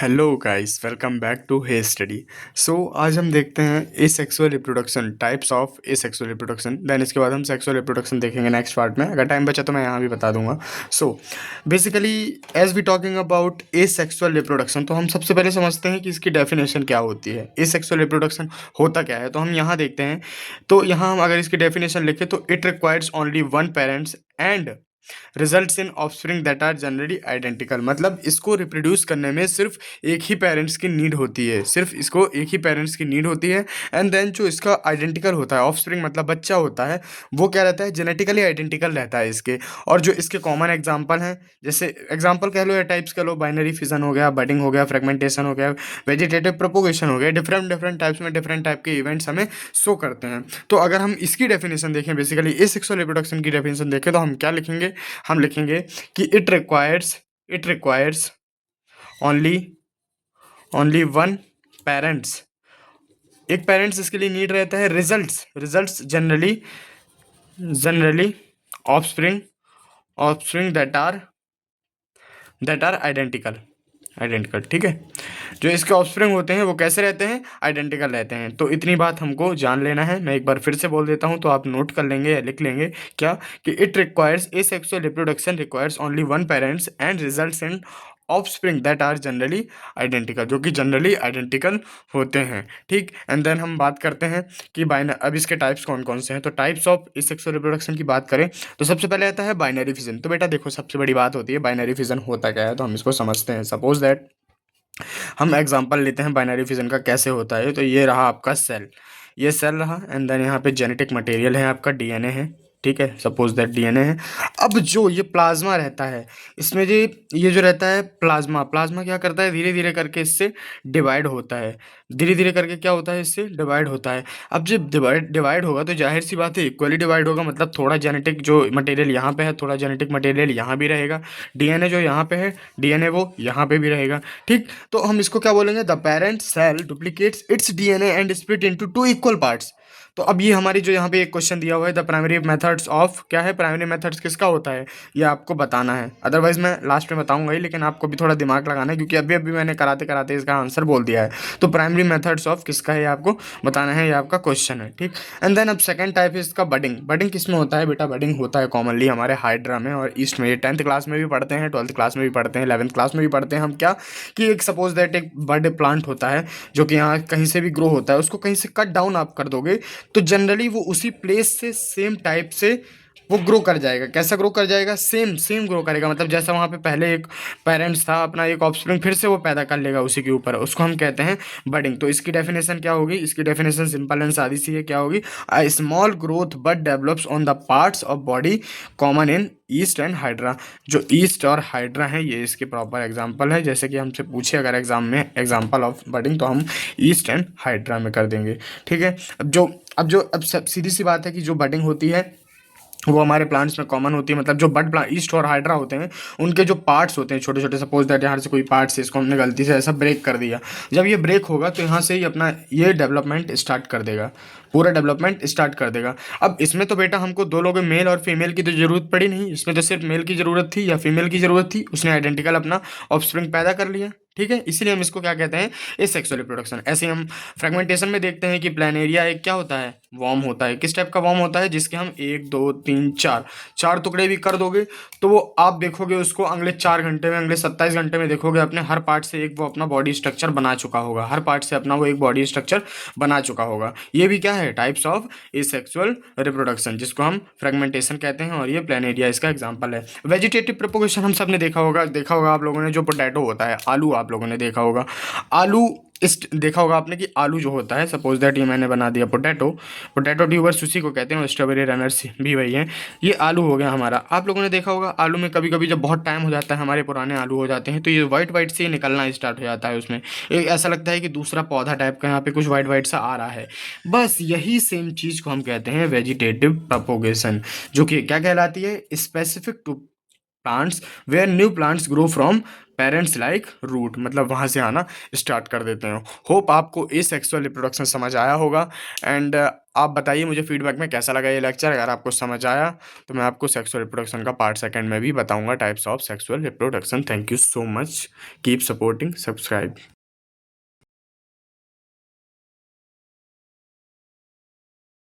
Hello guys, welcome back to hey study. So आज हम देखते हैं asexual reproduction, types of asexual reproduction. Then इसके बाद हम सेक्सुअल रिप्रोडक्शन देखेंगे नेक्स्ट पार्ट में। अगर टाइम बचा तो मैं यहाँ भी बता दूंगा। So basically as we talking about asexual reproduction, तो हम सबसे पहले समझते हैं कि इसकी डेफिनेशन क्या होती है। एसेक्सुअल रिप्रोडक्शन होता क्या है, तो हम यहाँ देखते हैं। तो यहाँ हम अगर इसकी डेफिनेशन लिखें तो it requires only one parents and results in offspring that are generally identical. मतलब इसको रिप्रोड्यूस करने में सिर्फ एक ही पेरेंट्स की नीड होती है, सिर्फ इसको एक ही पेरेंट्स की नीड होती है। एंड देन जो इसका आइडेंटिकल होता है, ऑफस्प्रिंग मतलब बच्चा होता है, वो क्या रहता है, जेनेटिकली आइडेंटिकल रहता है इसके। और जो इसके कॉमन एग्जाम्पल हैं, जैसे एग्जाम्पल कह लो या टाइप्स कह लो, बाइनरी फिजन हो गया, बडिंग हो गया, फ्रेगमेंटेशन हो गया, वेजिटेटिव प्रोपोगेशन हो गया, डिफरेंट डिफरेंट टाइप्स में डिफरेंट टाइप के इवेंट्स हमें शो करते हैं। तो अगर हम इसकी डेफिनेशन देखें, बेसिकली एसेक्सुअल रिप्रोडक्शन की डेफिनेशन देखें, तो हम क्या लिखेंगे, हम लिखेंगे कि it requires only only one parents. एक पेरेंट्स इसके लिए नीड रहता है। Results generally generally offspring offspring that are identical identical. ठीक है, जो इसके ऑफस्प्रिंग होते हैं वो कैसे रहते हैं, आइडेंटिकल रहते हैं। तो इतनी बात हमको जान लेना है। मैं एक बार फिर से बोल देता हूँ तो आप नोट कर लेंगे या लिख लेंगे क्या, कि it requires asexual reproduction requires only one parents and results in offspring that are generally identical, जो कि जनरली आइडेंटिकल होते हैं। ठीक, एंड देन हम बात करते हैं कि अब इसके टाइप्स कौन कौन से हैं। तो टाइप्स ऑफ एसेक्सुअल रिप्रोडक्शन की बात करें तो सबसे पहले आता है बाइनरी फिजन। तो बेटा देखो, सबसे बड़ी बात होती है बाइनरी फिजन होता क्या है, तो हम इसको समझते हैं। सपोज दैट हम एग्जांपल लेते हैं बाइनरी फिजन का कैसे होता है। तो ये रहा आपका सेल, ये सेल रहा, एंड देन यहाँ पे जेनेटिक मटेरियल है, आपका डीएनए है। ठीक है, सपोज दैट डीएनए है। अब जो ये प्लाज्मा रहता है, इसमें ये जो रहता है प्लाज्मा, प्लाज्मा क्या करता है, धीरे धीरे करके इससे डिवाइड होता है। धीरे धीरे करके क्या होता है, इससे डिवाइड होता है। अब जब डिवाइड होगा तो जाहिर सी बात है इक्वली डिवाइड होगा। मतलब थोड़ा जेनेटिक जो मटेरियल यहाँ पे है, थोड़ा जेनेटिक मटेरियल यहाँ भी रहेगा। डीएनए जो यहाँ पे है, डीएनए वो यहाँ पे भी रहेगा। ठीक, तो हम इसको क्या बोलेंगे, the parent cell duplicates its DNA and split into two equal parts. तो अब ये हमारी जो यहाँ पे एक क्वेश्चन दिया हुआ है, द प्राइमरी मेथड्स ऑफ, क्या है प्राइमरी मेथड्स किसका होता है, ये आपको बताना है। अदरवाइज मैं लास्ट में बताऊंगा ही, लेकिन आपको भी थोड़ा दिमाग लगाना है, क्योंकि अभी अभी मैंने कराते कराते इसका आंसर बोल दिया है। तो प्राइमरी मेथड्स ऑफ किसका है ये आपको बताना है, ये आपका क्वेश्चन है। ठीक, एंड देन अब सेकंड टाइप है इसका बडिंग। बडिंग किस में होता है बेटा, बडिंग होता है कॉमनली हमारे हाइड्रा में और ईस्ट में। ये 10th क्लास में भी पढ़ते हैं, 12th क्लास में भी पढ़ते हैं, 11th क्लास में भी पढ़ते हैं हम। क्या कि एक सपोज दैट एक बर्ड प्लांट होता है जो कि यहाँ कहीं से भी ग्रो होता है, उसको कहीं से कट डाउन आप कर दोगे तो जनरली वो उसी प्लेस से सेम टाइप से वो ग्रो कर जाएगा। कैसा ग्रो कर जाएगा, सेम सेम ग्रो करेगा। मतलब जैसा वहाँ पे पहले एक पेरेंट्स था, अपना एक ऑफस्प्रिंग फिर से वो पैदा कर लेगा उसी के ऊपर, उसको हम कहते हैं बडिंग। तो इसकी डेफिनेशन क्या होगी, इसकी डेफिनेशन सिंपल एंड सादी सी है, क्या होगी, a small growth but develops on the parts of body common in east and hydra. जो ईस्ट और हाइड्रा है ये इसके प्रॉपर एग्जाम्पल है। जैसे कि हमसे पूछे अगर एग्जाम में एग्जाम्पल ऑफ बडिंग, तो हम ईस्ट एंड हाइड्रा में कर देंगे। ठीक है, अब सीधी सी बात है कि जो बडिंग होती है वो हमारे प्लांट्स में कॉमन होती है। मतलब जो बड प्लांट ईस्ट और हाइड्रा होते हैं, उनके जो पार्ट्स होते हैं छोटे छोटे, सपोज दैट यहाँ से कोई पार्ट्स है, इसको हमने गलती से ऐसा ब्रेक कर दिया। जब ये ब्रेक होगा तो यहाँ से ही अपना ये डेवलपमेंट स्टार्ट कर देगा, पूरा डेवलपमेंट स्टार्ट कर देगा। अब इसमें तो बेटा हमको दो लोगों, मेल और फीमेल की तो जरूरत पड़ी नहीं, इसमें तो सिर्फ मेल की जरूरत थी या फीमेल की जरूरत थी, उसने आइडेंटिकल अपना ऑफस्प्रिंग पैदा कर लिया। ठीक है, इसीलिए हम इसको क्या कहते हैं, एसेक्सुअल रिप्रोडक्शन। ऐसे हम फ्रेगमेंटेशन में देखते हैं कि प्लानेरिया एक क्या होता है, वॉर्म होता है। किस टाइप का वॉर्म होता है, जिसके हम एक दो तीन चार चार टुकड़े भी कर दोगे तो वो आप देखोगे उसको अगले 4 घंटे में, अगले 27 घंटे में देखोगे अपने हर पार्ट से एक वो अपना बॉडी स्ट्रक्चर बना चुका होगा, हर पार्ट से अपना वो एक बॉडी स्ट्रक्चर बना चुका होगा। ये भी क्या है, टाइप्स ऑफ एसेक्सुअल रिप्रोडक्शन, जिसको हम फ्रेगमेंटेशन कहते हैं, और ये प्लानेरिया इसका एग्जाम्पल है। वेजिटेटिव प्रोपोगेशन हम सब ने देखा होगा आप लोगों ने, जो पोटैटो होता है, आलू आप लोगों ने देखा होगा। आलू इस देखा होगा आपने कि आलू जो होता है, सपोज दैट ये मैंने बना दिया पोटैटो, पोटैटो ट्यूबर्स उसी को कहते हैं, और स्ट्रॉबेरी रनर्स भी वही हैं। ये आलू हो गया हमारा। आप लोगों ने देखा होगा आलू में कभी कभी जब बहुत टाइम हो जाता है, हमारे पुराने आलू हो जाते हैं, तो ये वाइट वाइट से निकलना स्टार्ट हो जाता है उसमें। एक ऐसा लगता है कि दूसरा पौधा टाइप का यहाँ पे कुछ वाइट वाइट सा आ रहा है। बस यही सेम चीज़ को हम कहते हैं वेजिटेटिव प्रोपोगेशन, जो कि क्या कहलाती है, specific to plants where new plants grow from parents like root, मतलब वहाँ से आना स्टार्ट कर देते हैं। होप आपको ये सेक्सुअल रिप्रोडक्शन समझ आया होगा। एंड आप बताइए मुझे फीडबैक में कैसा लगा ये लेक्चर। अगर आपको समझ आया तो मैं आपको सेक्सुअल रिप्रोडक्शन का पार्ट सेकंड में भी बताऊंगा, types of sexual reproduction. Thank you so much, keep supporting, subscribe.